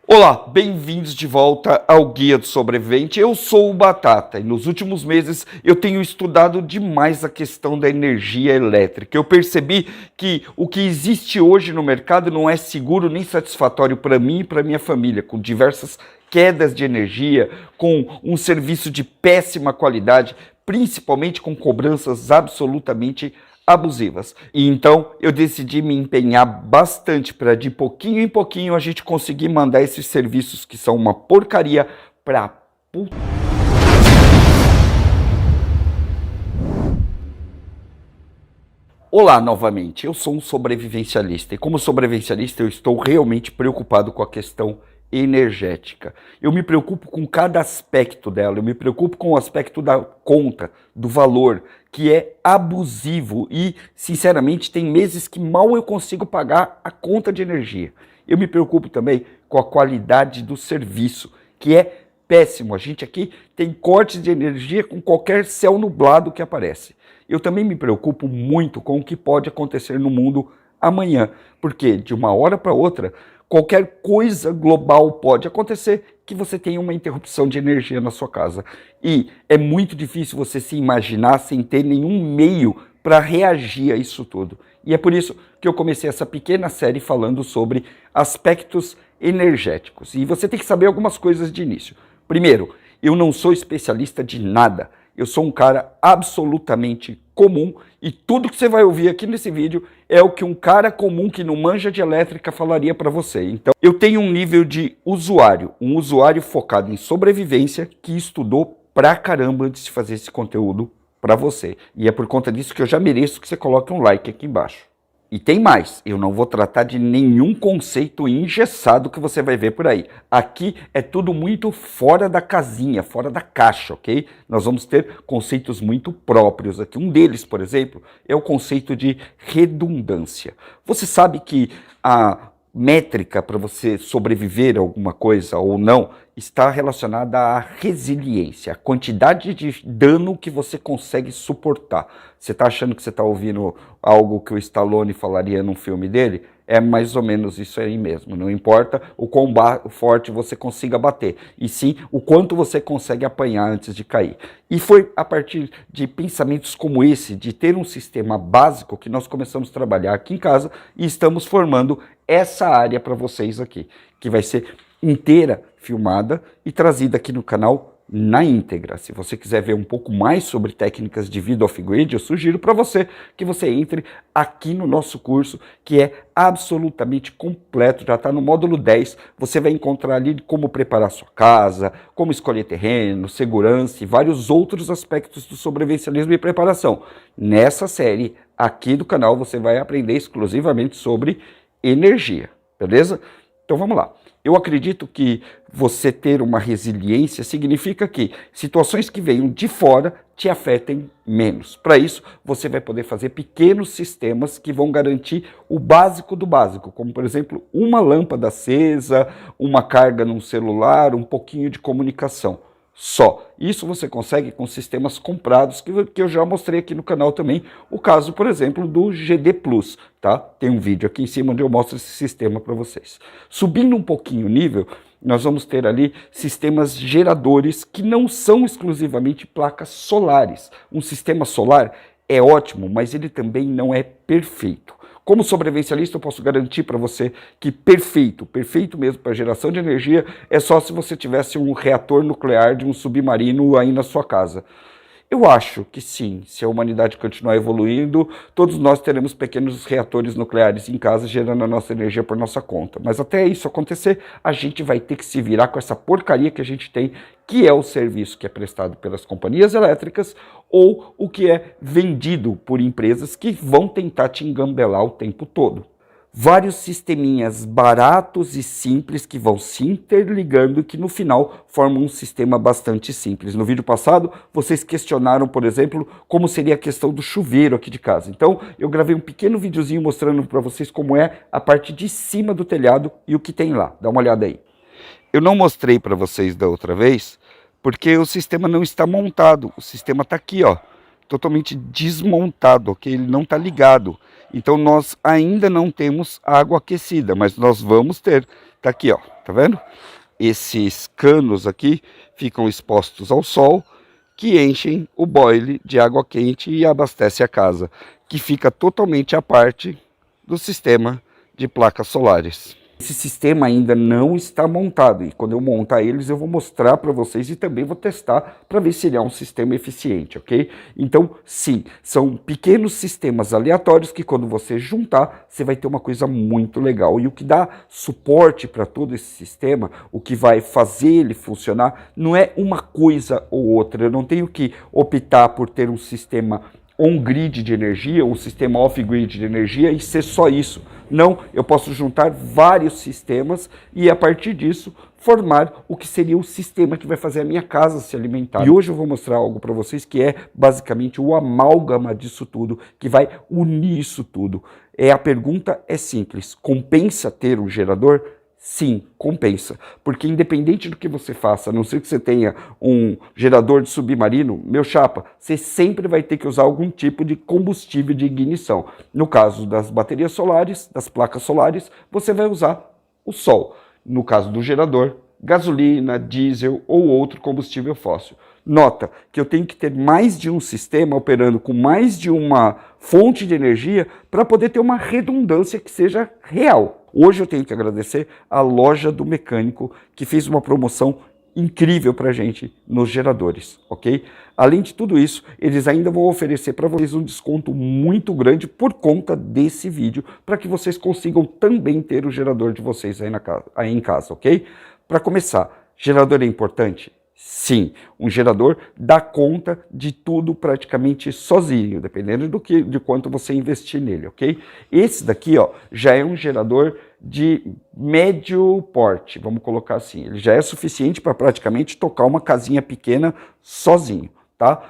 Olá, bem-vindos de volta ao Guia do Sobrevivente. Eu sou o Batata e nos últimos meses eu tenho estudado demais a questão da energia elétrica. Eu percebi que o que existe hoje no mercado não é seguro nem satisfatório para mim e para minha família, com diversas quedas de energia, com um serviço de péssima qualidade, principalmente com cobranças absolutamente abusivas. E então eu decidi me empenhar bastante para de pouquinho em pouquinho a gente conseguir mandar esses serviços que são uma porcaria para puta. Olá novamente, eu sou um sobrevivencialista e como sobrevivencialista eu estou realmente preocupado com a questão energética. Eu me preocupo com cada aspecto dela, eu me preocupo com o aspecto da conta, do valor, que é abusivo e, sinceramente, tem meses que mal eu consigo pagar a conta de energia. Eu me preocupo também com a qualidade do serviço, que é péssimo. A gente aqui tem cortes de energia com qualquer céu nublado que aparece. Eu também me preocupo muito com o que pode acontecer no mundo amanhã, porque de uma hora para outra, qualquer coisa global pode acontecer que você tenha uma interrupção de energia na sua casa. E é muito difícil você se imaginar sem ter nenhum meio para reagir a isso tudo. E é por isso que eu comecei essa pequena série falando sobre aspectos energéticos. E você tem que saber algumas coisas de início. Primeiro, eu não sou especialista de nada. Eu sou um cara absolutamente comum e tudo que você vai ouvir aqui nesse vídeo é o que um cara comum que não manja de elétrica falaria para você. Então, eu tenho um nível de usuário, um usuário focado em sobrevivência que estudou pra caramba antes de fazer esse conteúdo para você. E é por conta disso que eu já mereço que você coloque um like aqui embaixo. E tem mais, eu não vou tratar de nenhum conceito engessado que você vai ver por aí. Aqui é tudo muito fora da casinha, fora da caixa, ok? Nós vamos ter conceitos muito próprios aqui. Um deles, por exemplo, é o conceito de redundância. Você sabe que a métrica para você sobreviver a alguma coisa ou não está relacionada à resiliência, a quantidade de dano que você consegue suportar. Você está achando que você está ouvindo algo que o Stallone falaria num filme dele? É mais ou menos isso aí mesmo. Não importa o quão forte você consiga bater, e sim o quanto você consegue apanhar antes de cair. E foi a partir de pensamentos como esse, de ter um sistema básico, que nós começamos a trabalhar aqui em casa e estamos formando essa área para vocês aqui, que vai ser inteira filmada e trazida aqui no canal na íntegra. Se você quiser ver um pouco mais sobre técnicas de vida off-grid, eu sugiro para você que você entre aqui no nosso curso, que é absolutamente completo, já está no módulo 10, você vai encontrar ali como preparar sua casa, como escolher terreno, segurança e vários outros aspectos do sobrevivencialismo e preparação. Nessa série aqui do canal você vai aprender exclusivamente sobre energia, beleza? Então vamos lá. Eu acredito que você ter uma resiliência significa que situações que venham de fora te afetem menos. Para isso, você vai poder fazer pequenos sistemas que vão garantir o básico do básico, como, por exemplo, uma lâmpada acesa, uma carga num celular, um pouquinho de comunicação. Só. Isso você consegue com sistemas comprados, que eu já mostrei aqui no canal também, o caso, por exemplo, do GD Plus, tá? Tem um vídeo aqui em cima onde eu mostro esse sistema para vocês. Subindo um pouquinho o nível, nós vamos ter ali sistemas geradores que não são exclusivamente placas solares. Um sistema solar é ótimo, mas ele também não é perfeito. Como sobrevivencialista, eu posso garantir para você que perfeito mesmo para geração de energia, é só se você tivesse um reator nuclear de um submarino aí na sua casa. Eu acho que sim, se a humanidade continuar evoluindo, todos nós teremos pequenos reatores nucleares em casa gerando a nossa energia por nossa conta. Mas até isso acontecer, a gente vai ter que se virar com essa porcaria que a gente tem, que é o serviço que é prestado pelas companhias elétricas ou o que é vendido por empresas que vão tentar te engambelar o tempo todo. Vários sisteminhas baratos e simples que vão se interligando e que no final formam um sistema bastante simples. No vídeo passado, vocês questionaram, por exemplo, como seria a questão do chuveiro aqui de casa. Então, eu gravei um pequeno videozinho mostrando para vocês como é a parte de cima do telhado e o que tem lá. Dá uma olhada aí. Eu não mostrei para vocês da outra vez, porque o sistema não está montado. O sistema está aqui, ó, totalmente desmontado, ok? Ele não está ligado. Então nós ainda não temos água aquecida, mas nós vamos ter. tá aqui, ó, tá vendo? Esses canos aqui ficam expostos ao sol, que enchem o boiler de água quente e abastece a casa, que fica totalmente à parte do sistema de placas solares. Esse sistema ainda não está montado e quando eu montar eles eu vou mostrar para vocês e também vou testar para ver se ele é um sistema eficiente, ok? Então sim, são pequenos sistemas aleatórios que quando você juntar, você vai ter uma coisa muito legal. E o que dá suporte para todo esse sistema, o que vai fazer ele funcionar, não é uma coisa ou outra. Eu não tenho que optar por ter um sistema on-grid de energia, um sistema off-grid de energia e ser só isso. Não, eu posso juntar vários sistemas e a partir disso formar o que seria o sistema que vai fazer a minha casa se alimentar. E hoje eu vou mostrar algo para vocês que é basicamente o amálgama disso tudo, que vai unir isso tudo. A pergunta é simples, compensa ter um gerador? Sim, compensa, porque independente do que você faça, a não ser que você tenha um gerador de submarino, meu chapa, você sempre vai ter que usar algum tipo de combustível de ignição. No caso das baterias solares, das placas solares, você vai usar o sol. No caso do gerador, gasolina, diesel ou outro combustível fóssil. Nota que eu tenho que ter mais de um sistema operando com mais de uma fonte de energia para poder ter uma redundância que seja real. Hoje eu tenho que agradecer a loja do mecânico que fez uma promoção incrível para a gente nos geradores, ok? Além de tudo isso, eles ainda vão oferecer para vocês um desconto muito grande por conta desse vídeo, para que vocês consigam também ter o gerador de vocês aí em casa, ok? Para começar, gerador é importante? Sim, um gerador dá conta de tudo praticamente sozinho, dependendo de quanto você investir nele, ok? Esse daqui, ó, já é um gerador de médio porte, vamos colocar assim. Ele já é suficiente para praticamente tocar uma casinha pequena sozinho, tá?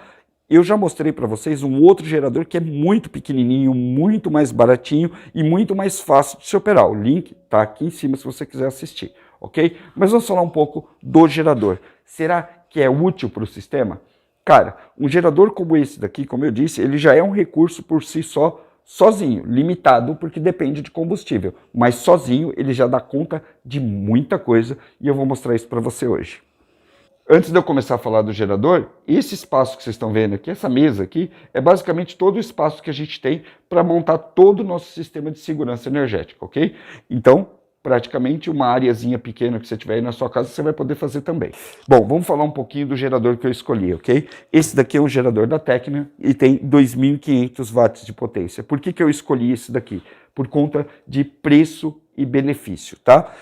Eu já mostrei para vocês um outro gerador que é muito pequenininho, muito mais baratinho e muito mais fácil de se operar. O link tá aqui em cima se você quiser assistir, ok? Mas vamos falar um pouco do gerador. Será que é útil para o sistema? Cara, um gerador como esse daqui, como eu disse, ele já é um recurso por si só, sozinho, limitado porque depende de combustível, mas sozinho ele já dá conta de muita coisa e eu vou mostrar isso para você hoje. Antes de eu começar a falar do gerador, esse espaço que vocês estão vendo aqui, essa mesa aqui, é basicamente todo o espaço que a gente tem para montar todo o nosso sistema de segurança energética, ok? Então, praticamente uma areazinha pequena que você tiver aí na sua casa, você vai poder fazer também. Bom, vamos falar um pouquinho do gerador que eu escolhi, ok? Esse daqui é um gerador da Tecna e tem 2.500 watts de potência. Por que eu escolhi esse daqui? Por conta de preço e benefício, tá?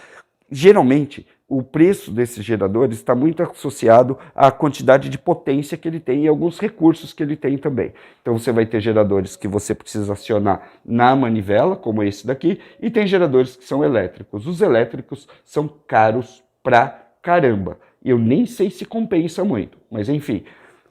Geralmente, o preço desses geradores está muito associado à quantidade de potência que ele tem e alguns recursos que ele tem também. Então você vai ter geradores que você precisa acionar na manivela, como esse daqui, e tem geradores que são elétricos. Os elétricos são caros pra caramba. Eu nem sei se compensa muito, mas enfim.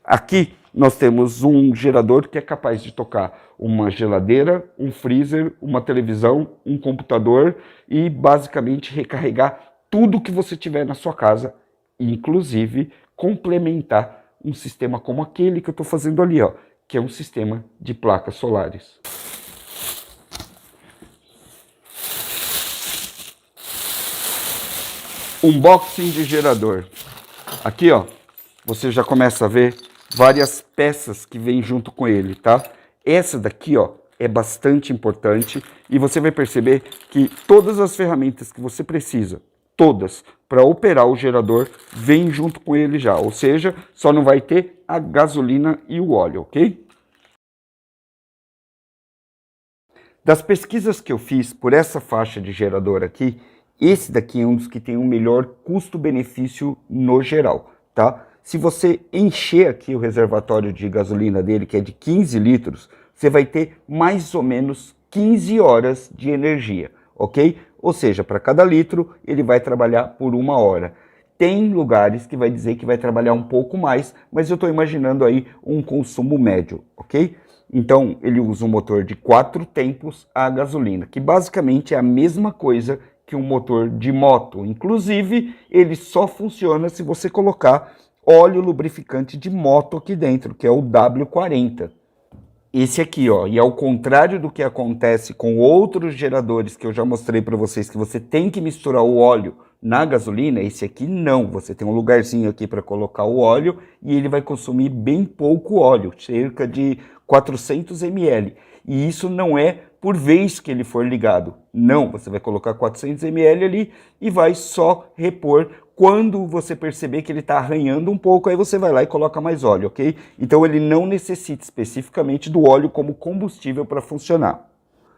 Aqui nós temos um gerador que é capaz de tocar uma geladeira, um freezer, uma televisão, um computador e basicamente recarregar tudo que você tiver na sua casa, inclusive complementar um sistema como aquele que eu estou fazendo ali, ó, que é um sistema de placas solares. Unboxing de gerador. Aqui, ó, você já começa a ver várias peças que vêm junto com ele, tá? Essa daqui, ó, é bastante importante e você vai perceber que todas as ferramentas que você precisa, todas, para operar o gerador, vem junto com ele já, ou seja, só não vai ter a gasolina e o óleo, ok? Das pesquisas que eu fiz por essa faixa de gerador aqui, esse daqui é um dos que tem o melhor custo-benefício no geral, tá? Se você encher aqui o reservatório de gasolina dele, que é de 15 litros, você vai ter mais ou menos 15 horas de energia, ok? Ou seja, para cada litro ele vai trabalhar por 1 hora. Tem lugares que vai dizer que vai trabalhar um pouco mais, mas eu estou imaginando aí um consumo médio, ok? Então ele usa um motor de 4 tempos a gasolina, que basicamente é a mesma coisa que um motor de moto. Inclusive, ele só funciona se você colocar óleo lubrificante de moto aqui dentro, que é o W40. Esse aqui, ó, e ao contrário do que acontece com outros geradores que eu já mostrei para vocês, que você tem que misturar o óleo na gasolina, esse aqui não. Você tem um lugarzinho aqui para colocar o óleo e ele vai consumir bem pouco óleo, cerca de 400 ml. E isso não é por vez que ele for ligado. Não, você vai colocar 400 ml ali e vai só repor. Quando você perceber que ele está arranhando um pouco, aí você vai lá e coloca mais óleo, ok? Então ele não necessita especificamente do óleo como combustível para funcionar.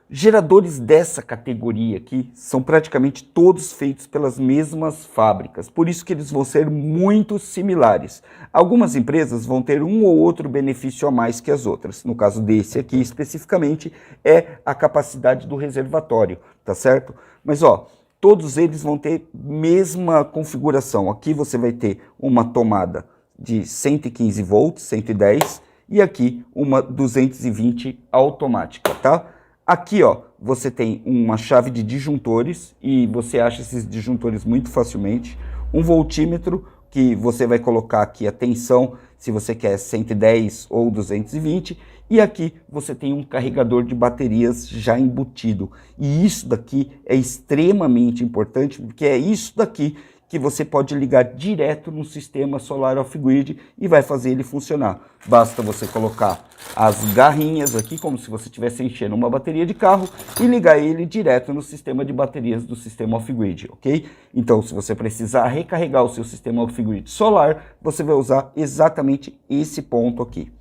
Geradores dessa categoria aqui são praticamente todos feitos pelas mesmas fábricas, por isso que eles vão ser muito similares. Algumas empresas vão ter um ou outro benefício a mais que as outras. No caso desse aqui especificamente é a capacidade do reservatório, tá certo? Mas ó, todos eles vão ter mesma configuração. Aqui você vai ter uma tomada de 115 volts, 110 e aqui uma 220 automática, tá? Aqui, ó, você tem uma chave de disjuntores e você acha esses disjuntores muito facilmente. Um voltímetro que você vai colocar aqui a tensão, se você quer 110 ou 220. E aqui você tem um carregador de baterias já embutido. E isso daqui é extremamente importante, porque é isso daqui que você pode ligar direto no sistema solar off-grid e vai fazer ele funcionar. Basta você colocar as garrinhas aqui, como se você estivesse enchendo uma bateria de carro, e ligar ele direto no sistema de baterias do sistema off-grid, ok? Então, se você precisar recarregar o seu sistema off-grid solar, você vai usar exatamente esse ponto aqui.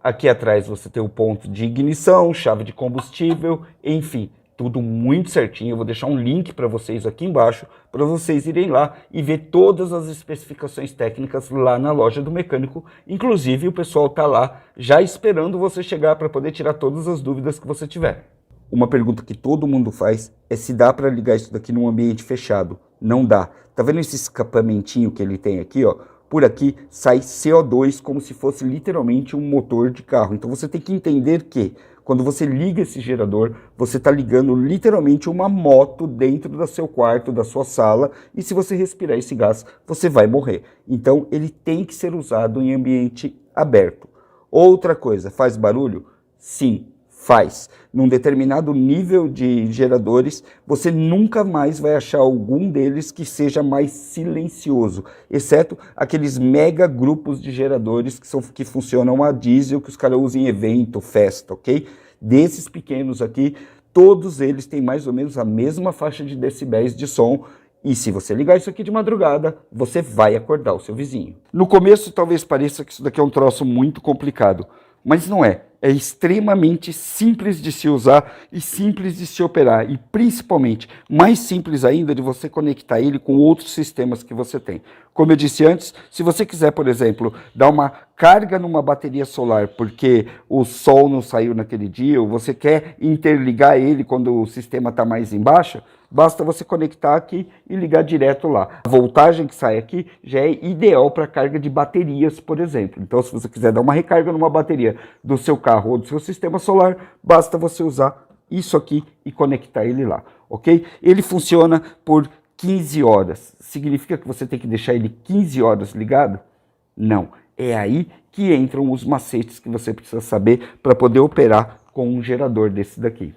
Aqui atrás você tem o ponto de ignição, chave de combustível, enfim, tudo muito certinho. Eu vou deixar um link para vocês aqui embaixo, para vocês irem lá e ver todas as especificações técnicas lá na loja do mecânico. Inclusive o pessoal está lá já esperando você chegar para poder tirar todas as dúvidas que você tiver. Uma pergunta que todo mundo faz é se dá para ligar isso daqui num ambiente fechado. Não dá. Tá vendo esse escapamentinho que ele tem aqui, ó? Por aqui sai CO2 como se fosse literalmente um motor de carro. Então você tem que entender que quando você liga esse gerador, você está ligando literalmente uma moto dentro do seu quarto, da sua sala, e se você respirar esse gás, você vai morrer. Então ele tem que ser usado em ambiente aberto. Outra coisa, faz barulho? Sim, faz. Num determinado nível de geradores, você nunca mais vai achar algum deles que seja mais silencioso, exceto aqueles mega grupos de geradores que funcionam a diesel, que os caras usam em evento, festa, ok? Desses pequenos aqui, todos eles têm mais ou menos a mesma faixa de decibéis de som. E se você ligar isso aqui de madrugada, você vai acordar o seu vizinho. No começo talvez pareça que isso daqui é um troço muito complicado, mas não é. É extremamente simples de se usar e simples de se operar. E principalmente, mais simples ainda de você conectar ele com outros sistemas que você tem. Como eu disse antes, se você quiser, por exemplo, dar uma carga numa bateria solar porque o sol não saiu naquele dia, ou você quer interligar ele quando o sistema está mais em baixa, basta você conectar aqui e ligar direto lá. A voltagem que sai aqui já é ideal para carga de baterias, por exemplo. Então, se você quiser dar uma recarga numa bateria do seu carro ou do seu sistema solar, basta você usar isso aqui e conectar ele lá, ok? Ele funciona por 15 horas. Significa que você tem que deixar ele 15 horas ligado? Não. É aí que entram os macetes que você precisa saber para poder operar com um gerador desse daqui.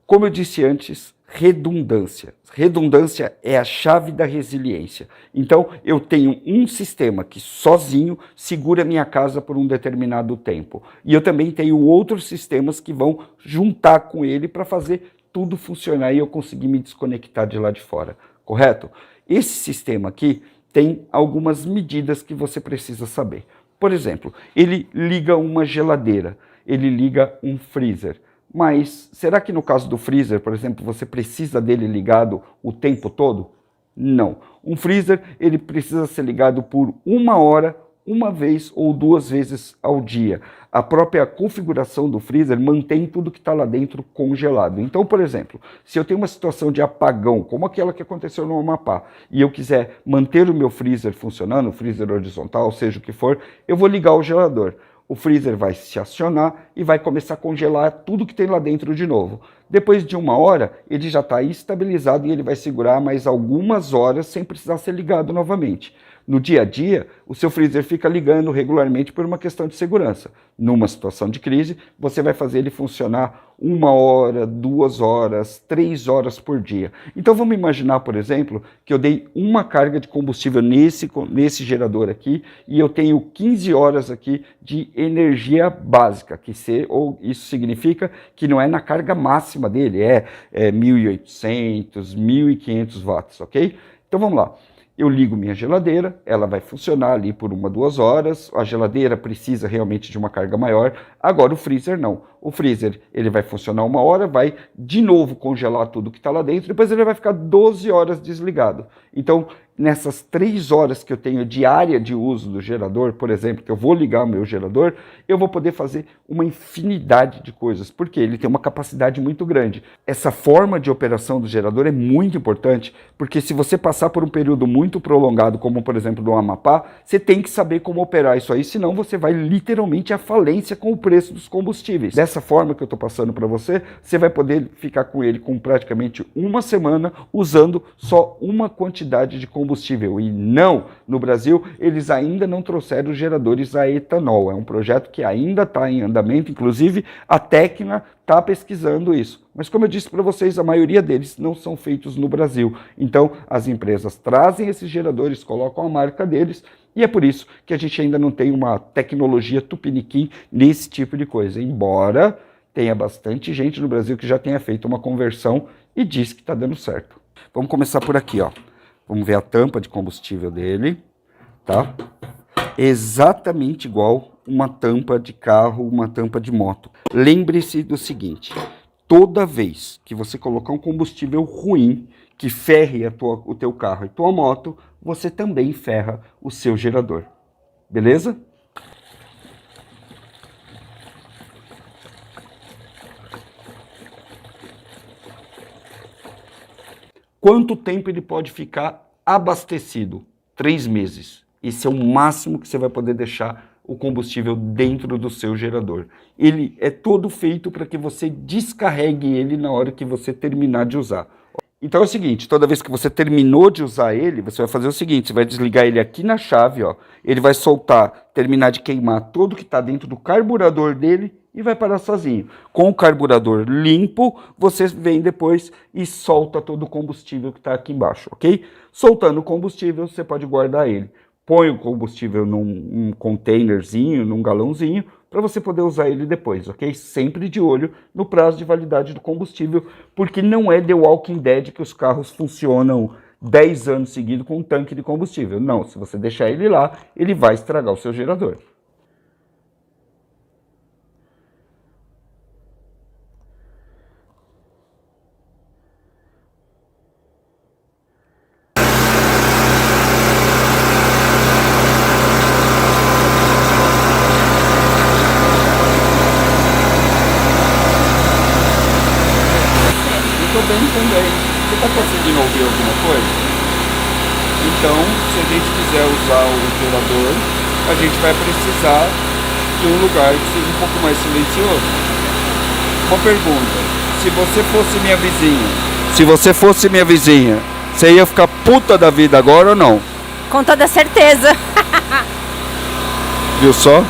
Como eu disse antes, redundância. Redundância é a chave da resiliência. Então, eu tenho um sistema que sozinho segura minha casa por um determinado tempo. E eu também tenho outros sistemas que vão juntar com ele para fazer tudo funcionar e eu conseguir me desconectar de lá de fora. Correto? Esse sistema aqui tem algumas medidas que você precisa saber. Por exemplo, ele liga uma geladeira, ele liga um freezer. Mas será que no caso do freezer, por exemplo, você precisa dele ligado o tempo todo? Não. Um freezer ele precisa ser ligado por 1 hora, uma vez ou 2 vezes ao dia. A própria configuração do freezer mantém tudo que está lá dentro congelado. Então, por exemplo, se eu tenho uma situação de apagão, como aquela que aconteceu no Amapá, e eu quiser manter o meu freezer funcionando, freezer horizontal, seja o que for, eu vou ligar o gerador. O freezer vai se acionar e vai começar a congelar tudo que tem lá dentro de novo. Depois de 1 hora, ele já está estabilizado e ele vai segurar mais algumas horas sem precisar ser ligado novamente. No dia a dia, o seu freezer fica ligando regularmente por uma questão de segurança. Numa situação de crise, você vai fazer ele funcionar 1 hora, 2 horas, 3 horas por dia. Então vamos imaginar, por exemplo, que eu dei uma carga de combustível nesse gerador aqui e eu tenho 15 horas aqui de energia básica, isso significa que não é na carga máxima dele, é 1.800, 1.500 watts, ok? Então vamos lá. Eu ligo minha geladeira, ela vai funcionar ali por 1, 2 horas, a geladeira precisa realmente de uma carga maior, agora o freezer não. O freezer ele vai funcionar 1 hora, vai de novo congelar tudo que está lá dentro, depois ele vai ficar 12 horas desligado. Então, nessas 3 horas que eu tenho diária de uso do gerador, por exemplo, que eu vou ligar o meu gerador, eu vou poder fazer uma infinidade de coisas, porque ele tem uma capacidade muito grande. Essa forma de operação do gerador é muito importante, porque se você passar por um período muito prolongado, como por exemplo no Amapá, você tem que saber como operar isso aí, senão você vai literalmente à falência com o preço dos combustíveis. Dessa forma que eu estou passando para você, você vai poder ficar com ele com praticamente 1 semana usando só uma quantidade de combustível. E não, no Brasil, eles ainda não trouxeram geradores a etanol. É um projeto que ainda está em andamento, inclusive a Tecna está pesquisando isso. Mas como eu disse para vocês, a maioria deles não são feitos no Brasil. Então, as empresas trazem esses geradores, colocam a marca deles, e é por isso que a gente ainda não tem uma tecnologia tupiniquim nesse tipo de coisa. Embora tenha bastante gente no Brasil que já tenha feito uma conversão e diz que está dando certo. Vamos começar por aqui, ó. Vamos ver a tampa de combustível dele, tá? Exatamente igual uma tampa de carro, uma tampa de moto. Lembre-se do seguinte, toda vez que você colocar um combustível ruim, que ferre o teu carro e tua moto, você também ferra o seu gerador. Beleza? Quanto tempo ele pode ficar abastecido? 3 meses. Esse é o máximo que você vai poder deixar o combustível dentro do seu gerador. Ele é todo feito para que você descarregue ele na hora que você terminar de usar. Então é o seguinte, toda vez que você terminou de usar ele, você vai fazer o seguinte, você vai desligar ele aqui na chave, ó, ele vai soltar, terminar de queimar tudo que está dentro do carburador dele e vai parar sozinho. Com o carburador limpo, você vem depois e solta todo o combustível que está aqui embaixo, ok? Soltando o combustível, você pode guardar ele. Põe o combustível num containerzinho, num galãozinho, para você poder usar ele depois, ok? Sempre de olho no prazo de validade do combustível, porque não é The Walking Dead que os carros funcionam 10 anos seguidos com um tanque de combustível. Não, se você deixar ele lá, ele vai estragar o seu gerador. Tô bem também. Você está conseguindo ouvir alguma coisa? Então, se a gente quiser usar o gerador, a gente vai precisar de um lugar que seja um pouco mais silencioso. Uma pergunta, se você fosse minha vizinha, você ia ficar puta da vida agora ou não? Com toda certeza. Viu só?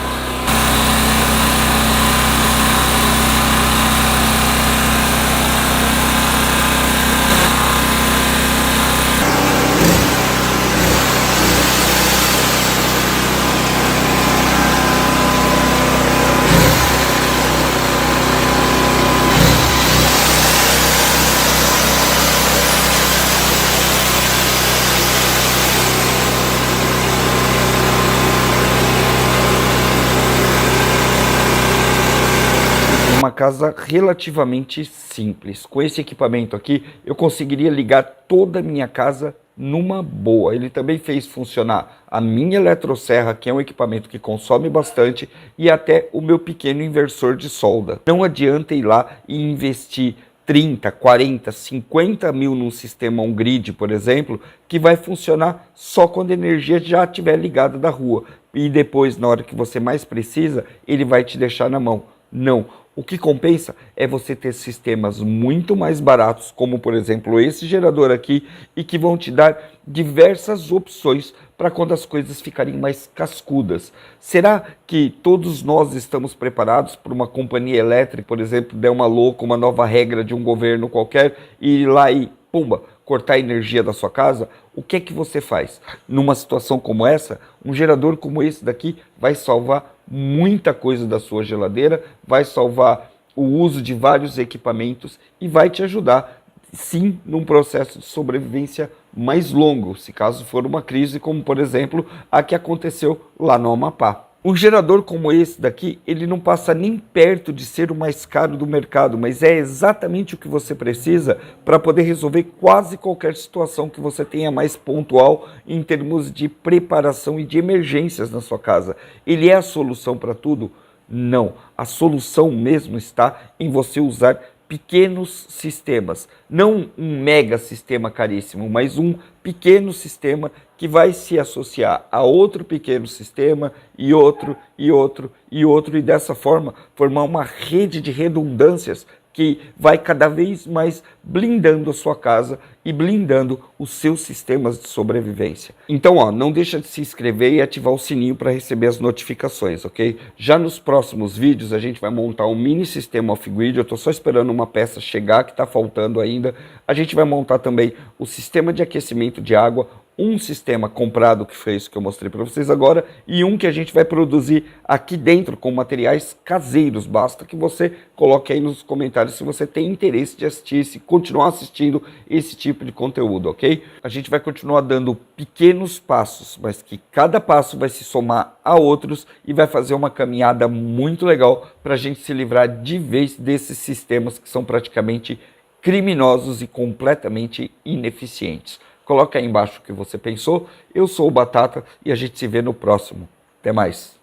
Uma casa relativamente simples. Com esse equipamento aqui, eu conseguiria ligar toda a minha casa numa boa. Ele também fez funcionar a minha eletroserra, que é um equipamento que consome bastante, e até o meu pequeno inversor de solda. Não adianta ir lá e investir 30, 40, 50 mil num sistema on-grid, por exemplo, que vai funcionar só quando a energia já estiver ligada da rua. E depois, na hora que você mais precisa, ele vai te deixar na mão. Não. O que compensa é você ter sistemas muito mais baratos, como por exemplo esse gerador aqui, e que vão te dar diversas opções para quando as coisas ficarem mais cascudas. Será que todos nós estamos preparados para uma companhia elétrica, por exemplo, der uma louca, uma nova regra de um governo qualquer, e ir lá e, pumba, cortar a energia da sua casa? O que é que você faz? Numa situação como essa, um gerador como esse daqui vai salvar muita coisa da sua geladeira, vai salvar o uso de vários equipamentos e vai te ajudar, sim, num processo de sobrevivência mais longo, se caso for uma crise como, por exemplo, a que aconteceu lá no Amapá. Um gerador como esse daqui, ele não passa nem perto de ser o mais caro do mercado, mas é exatamente o que você precisa para poder resolver quase qualquer situação que você tenha mais pontual em termos de preparação e de emergências na sua casa. Ele é a solução para tudo? Não. A solução mesmo está em você usar pequenos sistemas, não um mega sistema caríssimo, mas um pequeno sistema que vai se associar a outro pequeno sistema e outro, e outro, e outro, e dessa forma formar uma rede de redundâncias que vai cada vez mais blindando a sua casa e blindando os seus sistemas de sobrevivência. Então, não deixa de se inscrever e ativar o sininho para receber as notificações, ok? Já nos próximos vídeos a gente vai montar um mini sistema off-grid, eu estou só esperando uma peça chegar que está faltando ainda. A gente vai montar também o sistema de aquecimento de água, um sistema comprado, que foi isso que eu mostrei para vocês agora, e um que a gente vai produzir aqui dentro com materiais caseiros. Basta que você coloque aí nos comentários se você tem interesse de assistir, se continuar assistindo esse tipo de conteúdo, ok? A gente vai continuar dando pequenos passos, mas que cada passo vai se somar a outros e vai fazer uma caminhada muito legal para a gente se livrar de vez desses sistemas que são praticamente criminosos e completamente ineficientes. Coloca aí embaixo o que você pensou. Eu sou o Batata e a gente se vê no próximo. Até mais.